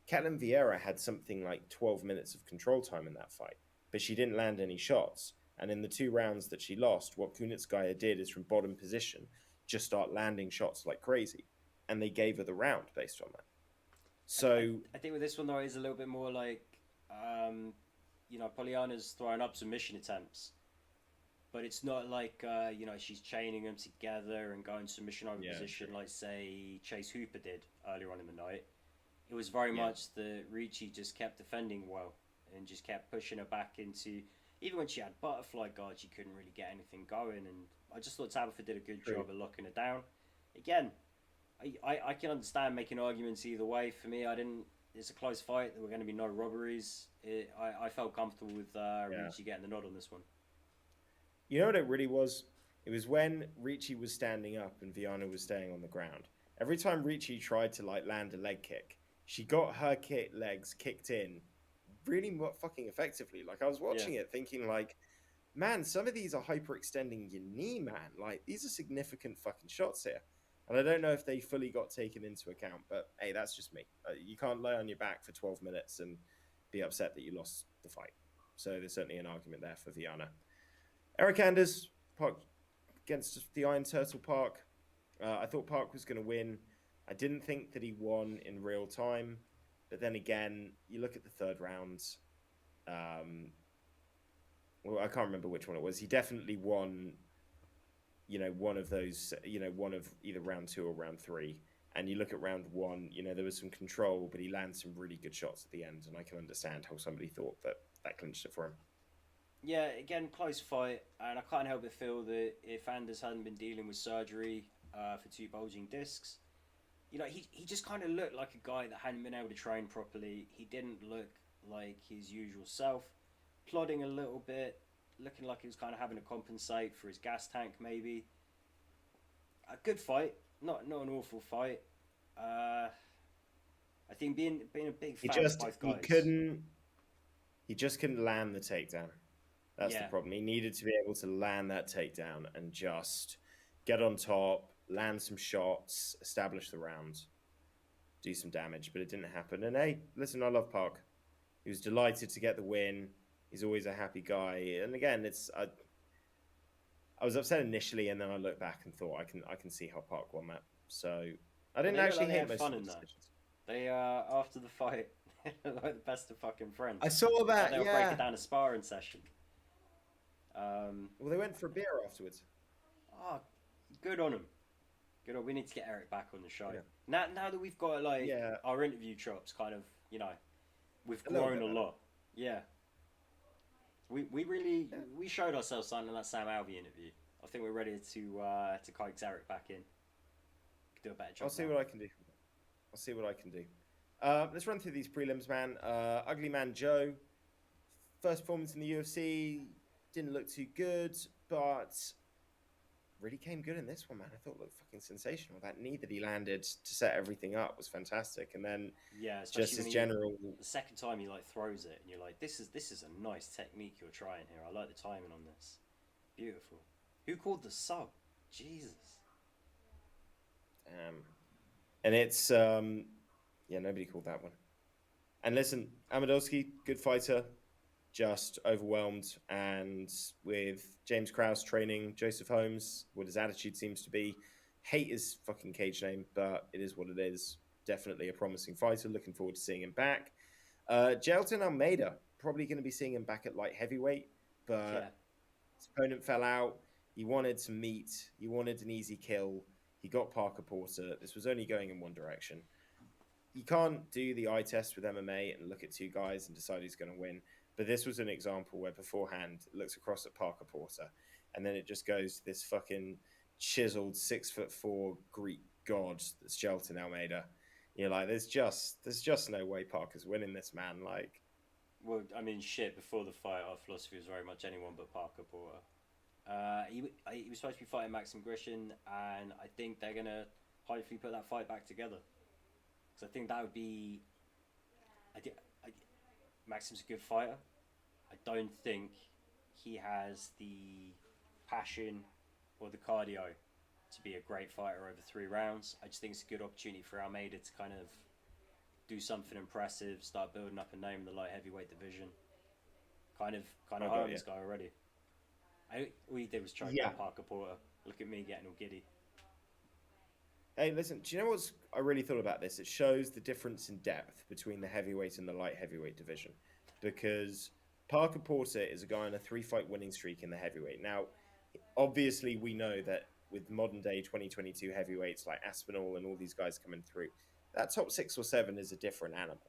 S1: Ketlin Vieira had something like 12 minutes of control time in that fight, but she didn't land any shots. And in the 2 rounds that she lost, what Kunitskaya did is from bottom position just start landing shots like crazy. And they gave her the round based on that. So
S2: I think with this one though, it's a little bit more like, Pollyanna's throwing up submission attempts, but it's not like she's chaining them together and going submission over position like say Chase Hooper did earlier on in the night. It was very much that Ricci just kept defending well and just kept pushing her back into. Even when she had butterfly guard, she couldn't really get anything going, and I just thought Tabitha did a good job of locking her down. Again, I can understand making arguments either way. For me, I didn't. It's a close fight. There were going to be no robberies. I felt comfortable with Ricci getting the nod on this one.
S1: You know what it really was? It was when Ricci was standing up and Viana was staying on the ground. Every time Ricci tried to land a leg kick, she got her legs kicked in really fucking effectively. Like I was watching it thinking man, some of these are hyperextending your knee, man. Like these are significant fucking shots here. And I don't know if they fully got taken into account, but hey, that's just me. You can't lay on your back for 12 minutes and be upset that you lost the fight. So there's certainly an argument there for Viana. Eric Anders, Park against the Iron Turtle Park. I thought Park was going to win. I didn't think that he won in real time. But then again, you look at the third round. Well, I can't remember which one it was. He definitely won, one of those, one of either round 2 or round 3. And you look at round 1, there was some control, but he landed some really good shots at the end. And I can understand how somebody thought that clinched it for him.
S2: Yeah, again, close fight, and I can't help but feel that if Anders hadn't been dealing with surgery for 2 bulging discs, he just kind of looked like a guy that hadn't been able to train properly. He didn't look like his usual self, plodding a little bit, looking like he was kind of having to compensate for his gas tank, maybe. A good fight, not an awful fight. I think being a big fan of both guys.
S1: He just couldn't land the takedown. That's the problem. He needed to be able to land that takedown and just get on top, land some shots, establish the round, do some damage, but it didn't happen. And hey, listen, I love Park. He was delighted to get the win. He's always a happy guy. And again, I was upset initially, and then I looked back and thought I can see how Park won that. So I didn't actually hate most of the decisions.
S2: They after the fight, like the best of fucking friends.
S1: I saw that.
S2: They were breaking down a sparring session.
S1: Well, they went for a beer afterwards.
S2: Oh, good on them. Good on. We need to get Eric back on the show.
S1: Yeah.
S2: Now that we've got our interview chops, kind of, we've grown a lot. Yeah. We really we showed ourselves something in that Sam Alvey interview. I think we're ready to coax Eric back in. Do a better job.
S1: I'll see what I can do. Let's run through these prelims, man. Ugly Man Joe, first performance in the UFC, didn't look too good, but really came good in this one, man. I thought it looked fucking sensational. That knee that he landed to set everything up was fantastic, and then just his general.
S2: The second time he throws it, and you're like, this is a nice technique you're trying here. I like the timing on this. Beautiful. Who called the sub? Jesus.
S1: And it's nobody called that one. And listen, Amadolski, good fighter, just overwhelmed. And with James Krause training Joseph Holmes, what his attitude seems to be, hate his fucking cage name, but it is what it is. definitely a promising fighter. Looking forward to seeing him back. Jailton Almeida, probably going to be seeing him back at light heavyweight,
S2: Yeah.
S1: but his opponent fell out. He wanted some meat. He wanted an easy kill. He got Parker Porter. This was only going in one direction. You can't do the eye test with MMA and look at two guys and decide who's going to win. But this was an example where beforehand it looks across at Parker Porter, and then it just goes to this fucking chiseled 6'4" Greek god that's Jailton Almeida. You're like, there's just no way Parker's winning this, man. Like,
S2: Well, I mean, shit. Before the fight, our philosophy was very much anyone but Parker Porter. He was supposed to be fighting Maxim Grishin, and I think they're gonna hopefully put that fight back together. Because I think that would be. I, Maxim's a good fighter. I don't think he has the passion or the cardio to be a great fighter over 3 rounds. I just think it's a good opportunity for Almeida to kind of do something impressive, start building up a name in the light heavyweight division. Kind of hiring this guy already. All he did was try to
S1: yeah.
S2: Parker Porter. Look at me getting all giddy.
S1: Hey, listen, do you know what I really thought about this? It shows the difference in depth between the heavyweight and the light heavyweight division. Because Parker Porter is a guy on a 3-fight winning streak in the heavyweight. Now, obviously, we know that with modern day 2022 heavyweights like Aspinall and all these guys coming through, that top 6 or 7 is a different animal.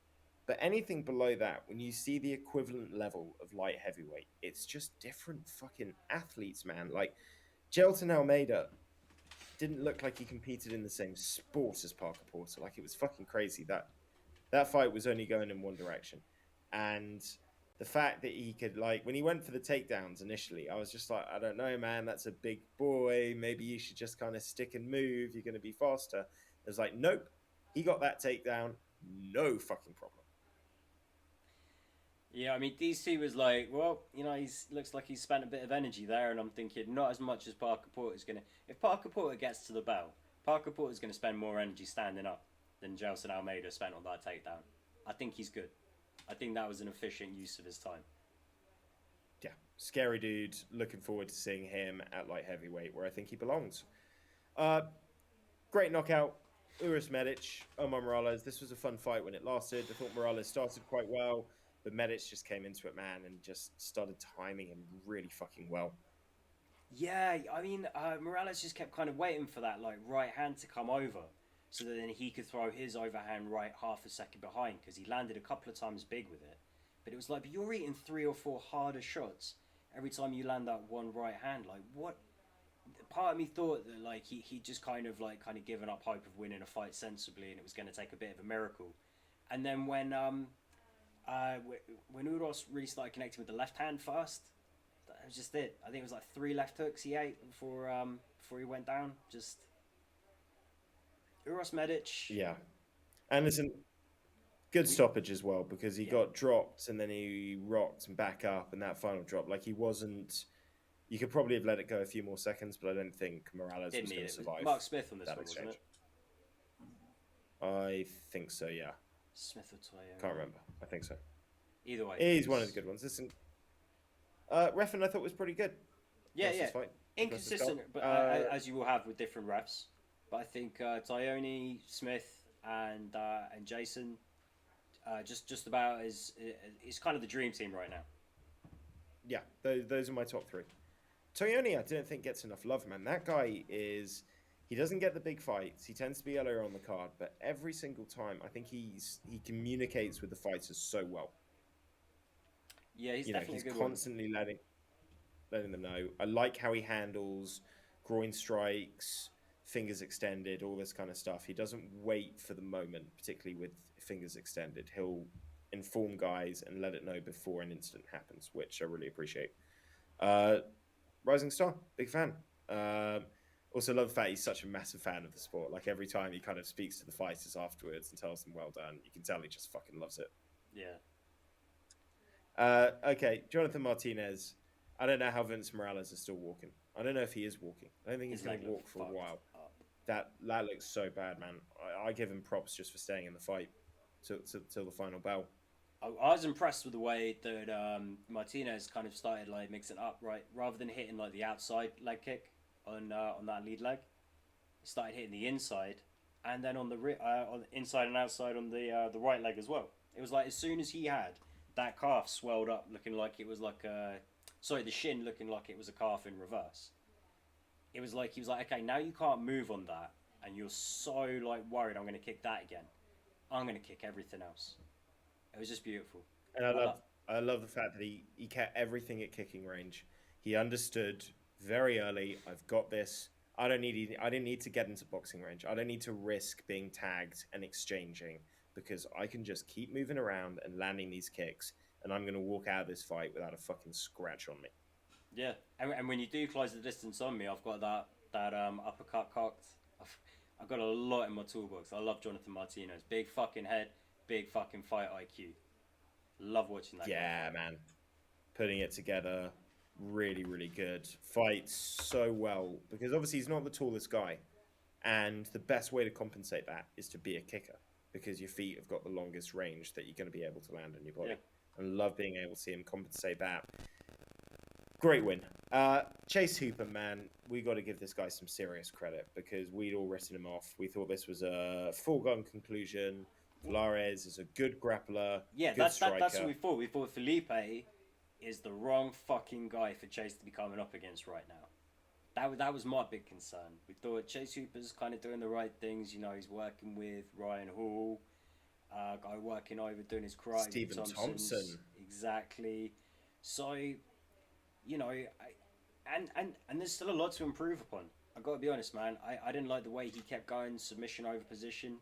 S1: But anything below that, when you see the equivalent level of light heavyweight, it's just different fucking athletes, man. Like, Jailton Almeida didn't look like he competed in the same sport as Parker Porter. Like, it was fucking crazy. That fight was only going in one direction. And the fact that he could, like, when he went for the takedowns initially, I was just like, I don't know, man, that's a big boy. Maybe you should just kind of stick and move. You're going to be faster. It was like, nope. He got that takedown. No fucking problem.
S2: Yeah, I mean, DC was like, well, he's looks like he's spent a bit of energy there, and I'm thinking not as much as Parker Porter's gonna. If Parker Porter gets to the bell, Parker Porter's gonna spend more energy standing up than Gelson Almeida spent on that takedown. I think he's good. I think that was an efficient use of his time.
S1: Yeah, scary dude. Looking forward to seeing him at light heavyweight, where I think he belongs. Great knockout. Uros Medic, Omar Morales. This was a fun fight when it lasted. I thought Morales started quite well, but Medic just came into it, man, and just started timing him really fucking well.
S2: Yeah, I mean, Morales just kept kind of waiting for that right hand to come over, so that then he could throw his overhand right half a second behind, because he landed a couple of times big with it. But it was like, but you're eating 3 or 4 harder shots every time you land that one right hand. Like, what? Part of me thought that he just kind of given up hope of winning a fight sensibly, and it was going to take a bit of a miracle. And then when Uros really started connecting with the left hand first, that was just it. I think it was like 3 left hooks he ate before he went down. Just Uros Medic.
S1: Yeah, and listen, good stoppage as well, because he got dropped and then he rocked and back up, and that final drop, like, he wasn't. You could probably have let it go a few more seconds, but I don't think Morales was going to survive.
S2: Mark Smith on this one,
S1: exchange.
S2: wasn't
S1: it? I think so, yeah.
S2: Smith or Toyo?
S1: Can't remember. I think so.
S2: Either way.
S1: He's one of the good ones. Listen, Refn I thought was pretty good.
S2: Yeah. Inconsistent, but as you will have with different refs. But I think Tyone, Smith, and Jason, just about is kind of the dream team right now.
S1: Yeah, those are my top 3. Toyoni, I don't think gets enough love, man. That guy he doesn't get the big fights. He tends to be earlier on the card, but every single time, I think he communicates with the fighters so well.
S2: Yeah, he's definitely
S1: he's
S2: a good
S1: constantly letting them know. I like how he handles groin strikes, fingers extended, all this kind of stuff. He doesn't wait for the moment, particularly with fingers extended. He'll inform guys and let it know before an incident happens, which I really appreciate. Rising Star, big fan. Also love the fact he's such a massive fan of the sport. Like, every time he kind of speaks to the fighters afterwards and tells them well done, you can tell he just fucking loves it.
S2: Yeah.
S1: Okay, Jonathan Martinez. I don't know how Vince Morales is still walking. I don't know if he is walking. I don't think he's going to walk for a while. That looks so bad, man. I give him props just for staying in the fight till the final bell.
S2: I was impressed with the way that Martinez kind of started mixing up, right? Rather than hitting the outside leg kick on that lead leg, he started hitting the inside, and then on the inside and outside on the right leg as well. It was like as soon as he had that calf swelled up, looking like it was like a sorry, the shin looking like it was a calf in reverse. It was like he was like, okay, now you can't move on that, and you're so like worried. I'm going to kick that again. I'm going to kick everything else. It was just beautiful.
S1: And
S2: I love.
S1: I love the fact that he kept everything at kicking range. He understood very early, I've got this. I didn't need to get into boxing range. I don't need to risk being tagged and exchanging because I can just keep moving around and landing these kicks and I'm going to walk out of this fight without a fucking scratch on me.
S2: Yeah, and when you do close the distance on me, I've got that uppercut cocked. I've got a lot in my toolbox. I love Jonathan Martinez. Big fucking head, big fucking fight IQ. Love watching that
S1: Yeah,
S2: guy.
S1: man. Putting it together, really, really good. Fights so well because obviously he's not the tallest guy. And the best way to compensate that is to be a kicker because your feet have got the longest range that you're going to be able to land on your
S2: Yeah,
S1: body. And love being able to see him compensate that. Great win. Chase Hooper, man, we got to give this guy some serious credit because we'd all written him off. We thought this was a foregone conclusion. Flores is a good grappler,
S2: yeah.
S1: good
S2: That's what
S1: striker.
S2: we thought. We thought Felipe is the wrong fucking guy for Chase to be coming up against right now. That was my big concern. We thought Chase Hooper's kind of doing the right things. You know, he's working with Ryan Hall, guy working over doing his karate with
S1: Stephen
S2: Thompson's
S1: Thompson.
S2: exactly. So you know, and there's still a lot to improve upon. I got to be honest, man. I didn't like the way he kept going submission over position.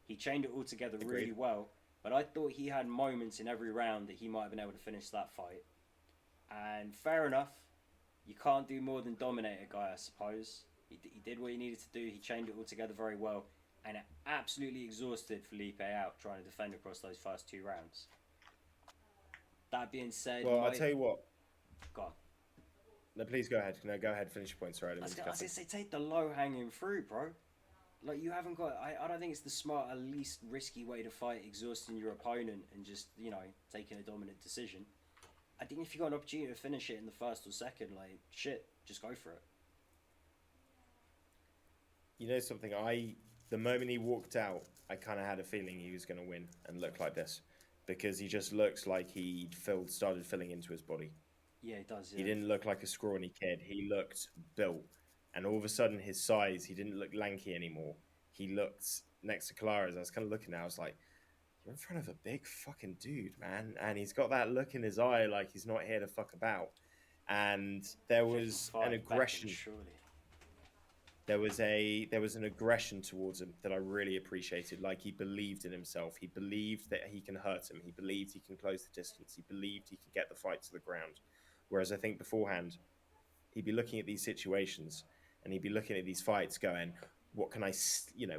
S2: He chained it all together
S1: Agreed.
S2: really well, but I thought he had moments in every round that he might have been able to finish that fight. And fair enough, you can't do more than dominate a guy, I suppose. He did what he needed to do. He chained it all together very well, and it absolutely exhausted Felipe out trying to defend across those first 2 rounds. That being said,
S1: Well, I'll tell you what.
S2: God,
S1: No, please go ahead. No, go ahead. Finish your point. Sorry, I didn't mean to
S2: I
S1: cut
S2: was
S1: in.
S2: gonna say take the low hanging fruit, bro. Like you haven't got. I don't think it's the smart, at least risky way to fight, exhausting your opponent and just taking a dominant decision. I think if you got an opportunity to finish it in the first or second, like shit, just go for it.
S1: You know something? The moment he walked out, I kind of had a feeling he was going to win and look like this because he just looks like started filling into his body.
S2: Yeah, it does.
S1: He
S2: Yeah,
S1: didn't look like a scrawny kid. He looked built, and all of a sudden, his size, he didn't look lanky anymore. He looked next to Clara's. I was kind of looking at. I was like, "You're in front of a big fucking dude, man," and he's got that look in his eye, like he's not here to fuck about. And there was an
S2: 55 Beckham,
S1: aggression
S2: surely.
S1: there was an aggression towards him that I really appreciated. Like he believed in himself. He believed that he can hurt him. He believed he can close the distance. He believed he could get the fight to the ground. Whereas I think beforehand, he'd be looking at these situations and he'd be looking at these fights, going, "What can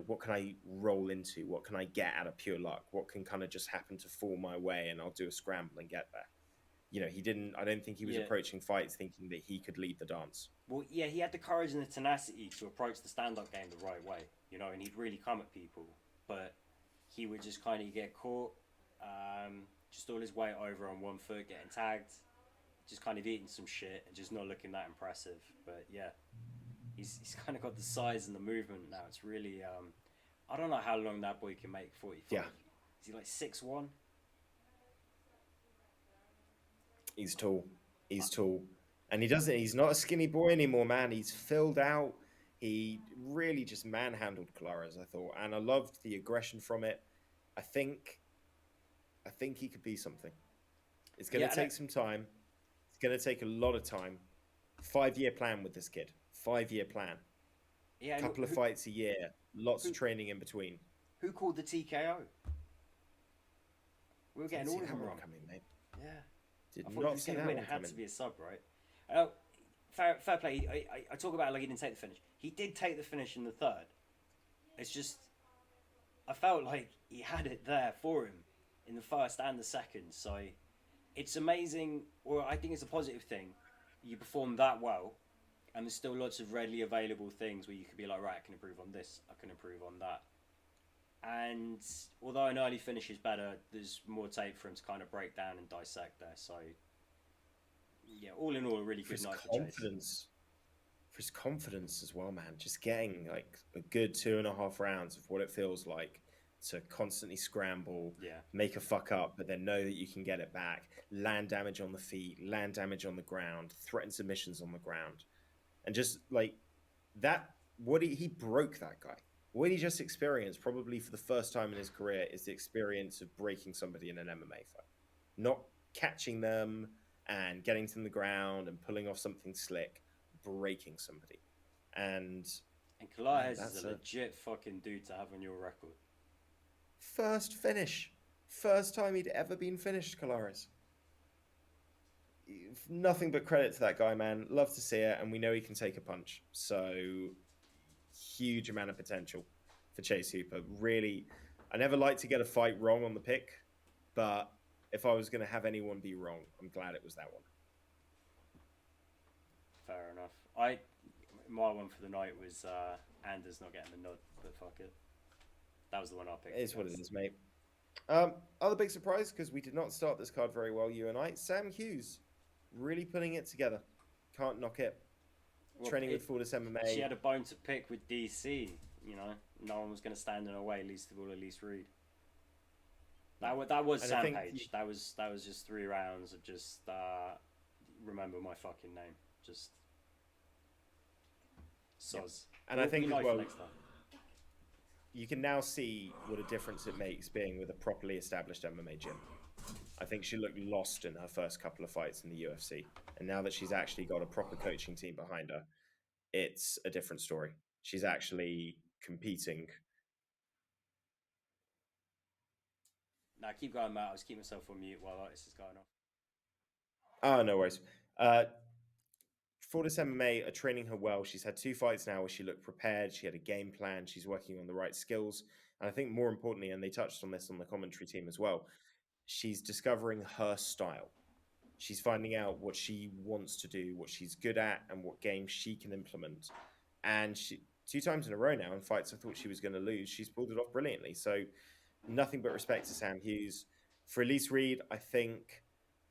S1: what can I roll into? What can I get out of pure luck? What can kind of just happen to fall my way, and I'll do a scramble and get there." He didn't. I don't think he was
S2: Yeah.
S1: approaching fights thinking that he could lead the dance.
S2: Well, yeah, he had the courage and the tenacity to approach the stand-up game the right way, and he'd really come at people, but he would just kind of get caught, just all his weight over on one foot, getting tagged, just kind of eating some shit and just not looking that impressive. But yeah, he's kind of got the size and the movement now. It's really, I don't know how long that boy can make 45.
S1: Yeah.
S2: Is he like 6'1"?
S1: He's tall. He's tall. And he doesn't, he's not a skinny boy anymore, man. He's filled out. He really just manhandled Claras, I thought. And I loved the aggression from it. I think he could be something. It's going
S2: Yeah,
S1: to take some time. It's going to take a lot of time. 5-year plan with this kid. 5-year plan.
S2: yeah.
S1: Couple of fights a year. Lots
S2: who,
S1: of training in between.
S2: who called the TKO? We were getting
S1: Didn't
S2: all
S1: see
S2: of them
S1: that one
S2: were wrong.
S1: coming, mate.
S2: Yeah.
S1: Did
S2: I thought he
S1: not
S2: was
S1: see
S2: going to
S1: that
S2: win.
S1: one
S2: It had
S1: coming.
S2: to be a sub, right? Uh, fair play. I talk about like he didn't take the finish. He did take the finish in the third. It's just I felt like he had it there for him in the first and the second. So it's amazing, or I think it's a positive thing. You perform that well, and there's still lots of readily available things where you could be like, right, I can improve on this. I can improve on that. And although an early finish is better, there's more tape for him to kind of break down and dissect there. So, yeah, all in all, a really
S1: For
S2: good
S1: his
S2: night for Chase.
S1: confidence. for his confidence as well, man. Just getting like a good 2.5 rounds of what it feels like to constantly scramble,
S2: Yeah.
S1: make a fuck up, but then know that you can get it back, land damage on the feet, land damage on the ground, threaten submissions on the ground. And just like that, he broke that guy. What he just experienced, probably for the first time in his career, is the experience of breaking somebody in an MMA fight. Not catching them and getting to the ground and pulling off something slick, breaking somebody. And
S2: And
S1: man,
S2: Kalahes is
S1: that's
S2: a
S1: a
S2: legit fucking dude to have on your record.
S1: first finish. First time he'd ever been finished, Kalaris. Nothing but credit to that guy, man. Love to see it, and we know he can take a punch. So huge amount of potential for Chase Hooper. Really, I never like to get a fight wrong on the pick, but if I was going to have anyone be wrong, I'm glad it was that one.
S2: Fair enough. My one for the night was Anders not getting the nod, but fuck it. That was the one I picked.
S1: It is what it is, mate. Other big surprise, because we did not start this card very well, you and I. Sam Hughes, really putting it together. Can't knock it.
S2: Well,
S1: Training with Fortis MMA.
S2: She had a bone to pick with DC. You know, no one was going to stand in her way. Least of all, Elise Reed. That was
S1: And
S2: Sam Page. That was just 3 rounds of just remember my fucking name. Just soz.
S1: Yep. And I think as well,
S2: next time.
S1: you can now see what a difference it makes being with a properly established MMA gym. I think she looked lost in her first couple of fights in the UFC. And now that she's actually got a proper coaching team behind her, it's a different story. She's actually competing.
S2: Now keep going, Matt. I was keeping myself on mute while this is going on.
S1: Oh, no worries. Fortis MMA are training her well. She's had 2 fights now where she looked prepared. She had a game plan. She's working on the right skills. And I think more importantly, and they touched on this on the commentary team as well, she's discovering her style. She's finding out what she wants to do, what she's good at, and what games she can implement. And she 2 times in a row now in fights I thought she was going to lose, she's pulled it off brilliantly. So nothing but respect to Sam Hughes. For Elise Reed, I think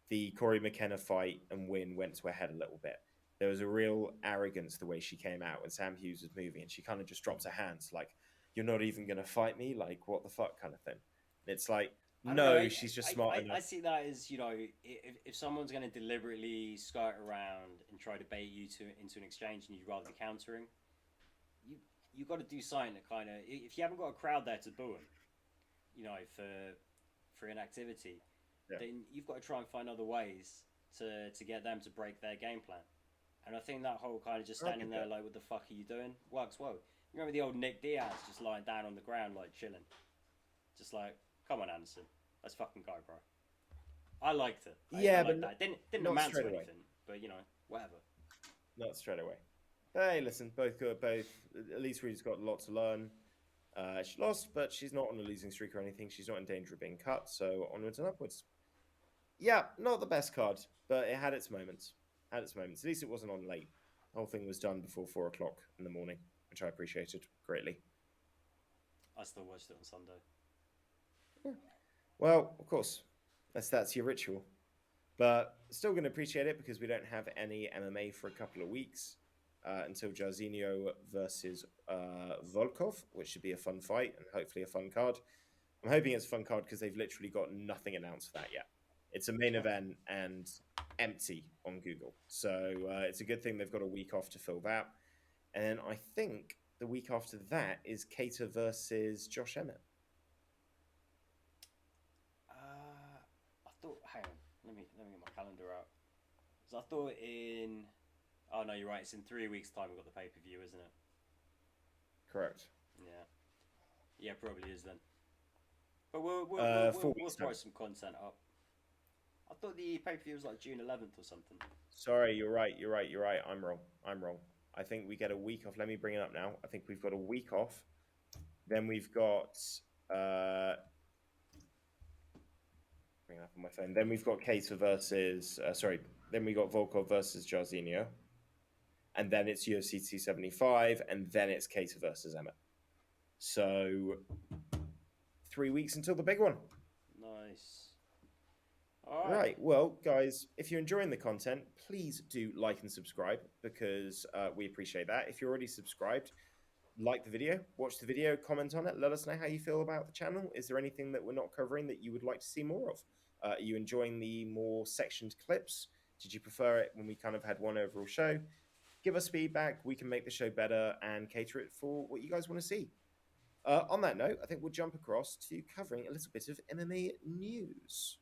S1: the Corey McKenna fight and win went to her head a little bit. There was a real arrogance the way she came out when Sam Hughes was moving, and she kind of just dropped her hands like, "You're not even going to fight me? Like, what the fuck?" kind of thing. And it's like, no, she's just smart enough.
S2: I see that as, you know, if someone's going to deliberately skirt around and try to bait you into an exchange and you'd rather be countering, you got to do something that kind of, if you haven't got a crowd there to boo them, you know, for inactivity, then you've got to try and find other ways to get them to break their game plan. And I think that whole kind of just standing there like, what the fuck are you doing, works well. You remember the old Nick Diaz just lying down on the ground like chilling, just like, come on, Anderson, let's fucking go, bro. I liked it. I liked that. Didn't amount to anything, but you know, whatever.
S1: Not straight away. Hey, listen, both good. Both. Elise Reed's got a lot to learn. She lost, but she's not on a losing streak or anything. She's not in danger of being cut, so onwards and upwards. Yeah, not the best card, but it had its moments. At least it wasn't on late. The whole thing was done before 4 o'clock in the morning, which I appreciated greatly.
S2: I still watched it on Sunday.
S1: Yeah. Well, of course, that's your ritual. But still going to appreciate it because we don't have any MMA for a couple of weeks until Jairzinho versus Volkov, which should be a fun fight and hopefully a fun card. I'm hoping it's a fun card because they've literally got nothing announced for that yet. It's a main event and empty on Google. So it's a good thing they've got a week off to fill that. And I think the week after that is Cater versus Josh Emmett.
S2: I thought, hang on, let me get my calendar out. So I thought oh no, you're right, it's in 3 weeks' time we've got the pay-per-view, isn't it?
S1: Correct.
S2: Yeah, probably is then. But we'll throw some content up. I thought the pay-per-view was like June 11th or something.
S1: Sorry, you're right. I'm wrong. I think we get a week off. Let me bring it up now. I think we've got a week off. Then we've got bring it up on my phone. Then we've got Cater versus then we got Volkov versus Jairzinho. And then it's UFC 275, and then it's Cater versus Emmett. So 3 weeks until the big one.
S2: Nice. All right.
S1: Right. Well, guys, if you're enjoying the content, please do like and subscribe because we appreciate that. If you're already subscribed, like the video, watch the video, comment on it, let us know how you feel about the channel. Is there anything that we're not covering that you would like to see more of? Are you enjoying the more sectioned clips? Did you prefer it when we kind of had one overall show? Give us feedback. We can make the show better and cater it for what you guys want to see. On that note, I think we'll jump across to covering a little bit of MMA news.